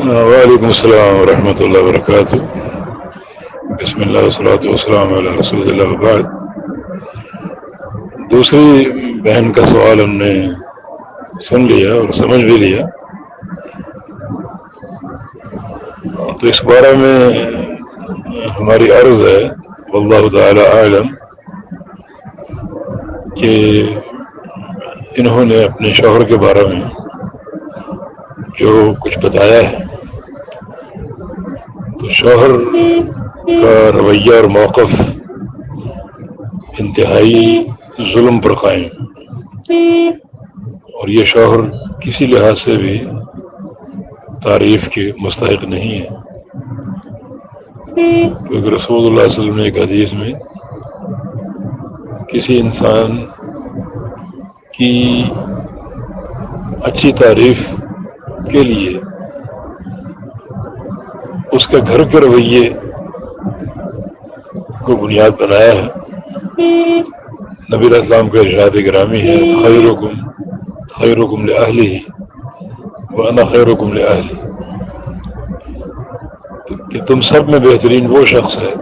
وعلیکم السلام ورحمۃ اللہ وبرکاتہ۔ بسم اللہ والصلاۃ والسلام علی رسول اللہ وبعد۔ دوسری بہن کا سوال ہم نے سن لیا اور سمجھ بھی لیا، تو اس بارے میں ہماری عرض ہے واللہ تعالی اعلم کہ انہوں نے اپنے شوہر کے بارے میں جو کچھ بتایا ہے، تو شوہر کا رویہ اور موقف انتہائی ظلم پر قائم، اور یہ شوہر کسی لحاظ سے بھی تعریف کے مستحق نہیں ہے، کیونکہ رسول اللہ صلی اللہ علیہ وسلم نے ایک حدیث میں کسی انسان کی اچھی تعریف کے لیے اس کے گھر کے رویے کو بنیاد بنایا ہے۔ نبی علیہ السلام کا ارشاد گرامی ہے، خیرکم لأہلہ وانا خیرکم لأہلی، کہ تم سب میں بہترین وہ شخص ہے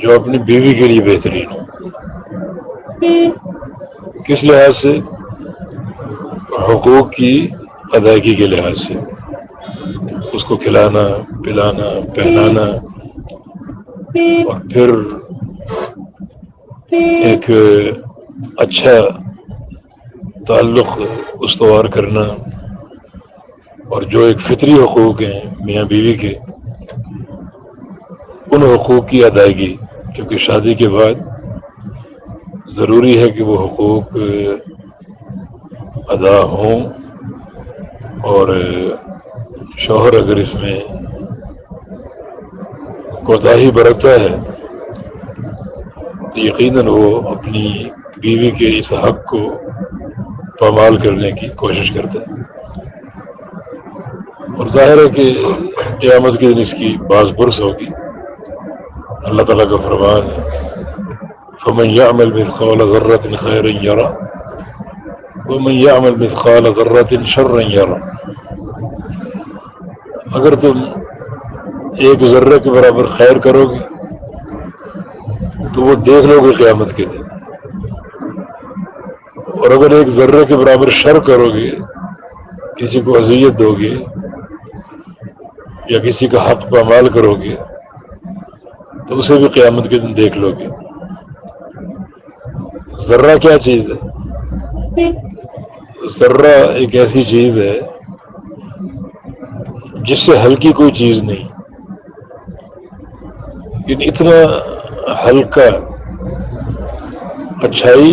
جو اپنی بیوی کے لیے بہترین ہو۔ کس لحاظ سے؟ حقوق کی ادائیگی کے لحاظ سے، اس کو کھلانا پلانا پہنانا، اور پھر ایک اچھا تعلق استوار کرنا، اور جو ایک فطری حقوق ہیں میاں بیوی کے، ان حقوق کی ادائیگی، کیونکہ شادی کے بعد ضروری ہے کہ وہ حقوق ادا ہوں، اور شوہر اگر اس میں کوتاہی برتتا ہے تو یقیناً وہ اپنی بیوی کے اس حق کو پامال کرنے کی کوشش کرتا ہے، اور ظاہر ہے کہ قیامت کے دن اس کی باز پرس ہوگی۔ اللہ تعالیٰ کا فرمان ہے فَمَنْ يَعْمَلْ مِثْقَالَ ذَرَّةٍ خَيْرًا يَرَهُ وَمَنْ يَعْمَلْ مِثْقَالَ ذَرَّةٍ شَرًّا يَرَهُ۔ اگر تم ایک ذرے کے برابر خیر کرو گے تو وہ دیکھ لو گے قیامت کے دن، اور اگر ایک ذرے کے برابر شر کرو گے، کسی کو اذیت دو گے یا کسی کا حق پامال کرو گے، تو اسے بھی قیامت کے دن دیکھ لو گے۔ ذرہ کیا چیز ہے؟ ذرہ ایک ایسی چیز ہے جس سے ہلکی کوئی چیز نہیں، لیکن اتنا ہلکا اچھائی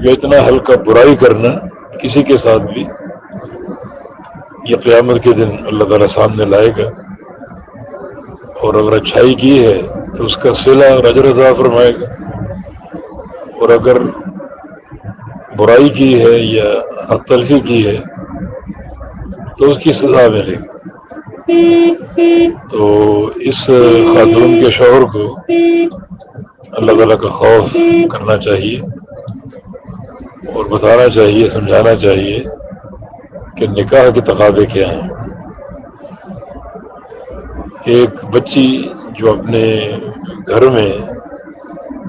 یا اتنا ہلکا برائی کرنا کسی کے ساتھ بھی، یہ قیامت کے دن اللہ تعالیٰ سامنے لائے گا، اور اگر اچھائی کی ہے تو اس کا صلہ اور اجر عطا فرمائے گا، اور اگر برائی کی ہے یا حق تلفی کی ہے تو اس کی سزا ملے گی۔ تو اس خاتون کے شوہر کو اللہ تعالیٰ کا خوف کرنا چاہیے، اور بتانا چاہیے، سمجھانا چاہیے کہ نکاح کے تقاضے کیا ہیں۔ ایک بچی جو اپنے گھر میں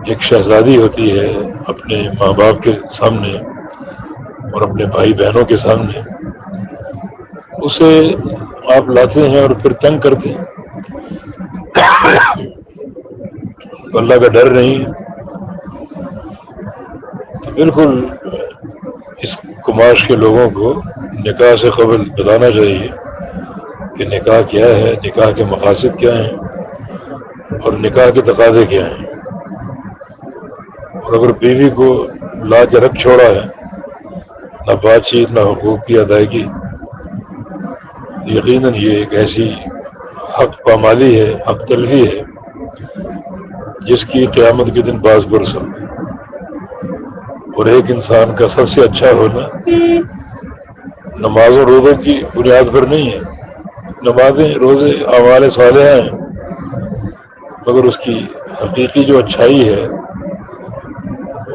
ایک شہزادی ہوتی ہے اپنے ماں باپ کے سامنے اور اپنے بھائی بہنوں کے سامنے، اسے آپ لاتے ہیں اور پھر تنگ کرتے ہیں، تو اللہ کا ڈر نہیں، تو بالکل اس کماش کے لوگوں کو نکاح سے قبل بتانا چاہیے کہ نکاح کیا ہے، نکاح کے مقاصد کیا ہیں، اور نکاح کے تقاضے کیا ہیں۔ اور اگر بیوی کو لا کے رکھ چھوڑا ہے، نہ بات چیت نہ حقوق کی ادائیگی، تو یقیناً یہ ایک ایسی حق پامالی ہے، حق تلفی ہے، جس کی قیامت کے دن باز برس ہو۔ اور ایک انسان کا سب سے اچھا ہونا نماز و روزوں کی بنیاد پر نہیں ہے۔ نمازیں روزے اعمال صالحہ ہیں، مگر اس کی حقیقی جو اچھائی ہے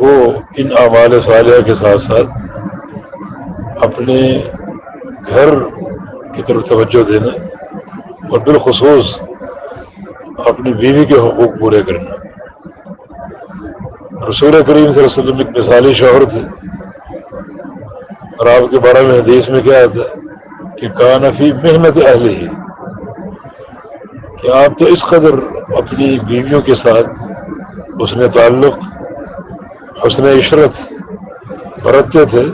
وہ ان اعمال صالحہ کے ساتھ ساتھ اپنے گھر کی طرف توجہ دینا، اور بالخصوص اپنی بیوی کے حقوق پورے کرنا۔ رسول کریم صلی اللہ علیہ وسلم ایک مثالی شوہر تھے، اور آپ کے بارے میں حدیث میں کیا آتا ہے کہ کان فی محنت اہلہ، کہ آپ تو اس قدر اپنی بیویوں کے ساتھ حسن تعلق، حسن عشرت برتتے تھے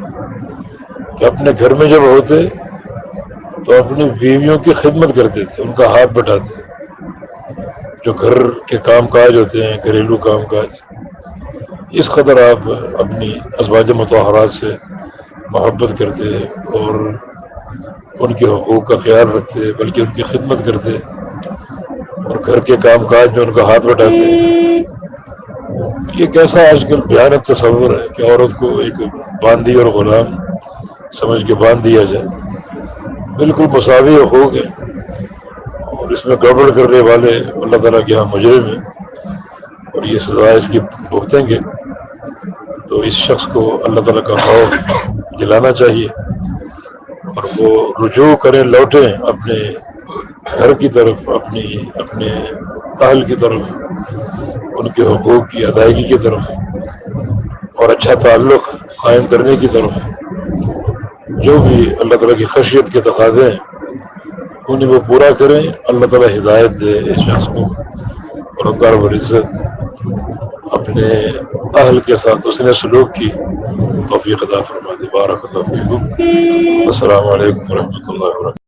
کہ اپنے گھر میں جب ہوتے تو اپنی بیویوں کی خدمت کرتے تھے، ان کا ہاتھ بٹاتے، جو گھر کے کام کاج ہوتے ہیں، گھریلو کام کاج، اس قدر آپ اپنی ازواج مطہرات سے محبت کرتے اور ان کے حقوق کا خیال رکھتے، بلکہ ان کی خدمت کرتے اور گھر کے کام کاج میں ان کا ہاتھ بٹاتے۔ یہ کیسا آج کل بھیانک تصور ہے کہ عورت کو ایک باندھی اور غلام سمجھ کے باندھ دیا جائے۔ بالکل مساوی حقوق ہے، اور اس میں گڑبڑ کرنے والے اللہ تعالیٰ کے ہاں مجرم ہیں، اور یہ سزا اس کی بھگتیں گے۔ تو اس شخص کو اللہ تعالیٰ کا خوف دلانا چاہیے، اور وہ رجوع کریں، لوٹیں اپنے گھر کی طرف، اپنے اہل کی طرف، ان کے حقوق کی ادائیگی کی طرف، اور اچھا تعلق قائم کرنے کی طرف۔ جو بھی اللہ تعالیٰ کی خشیت کے تقاضے ہیں انہیں وہ پورا کریں۔ اللہ تعالیٰ ہدایت دے اس شخص کو، اور اللہ رب العزت اپنے اہل کے ساتھ حسن سلوک کی توفیق عطا فرما دے۔ بارک اللہ فیکم۔ السلام علیکم ورحمۃ اللہ وبرکاتہ۔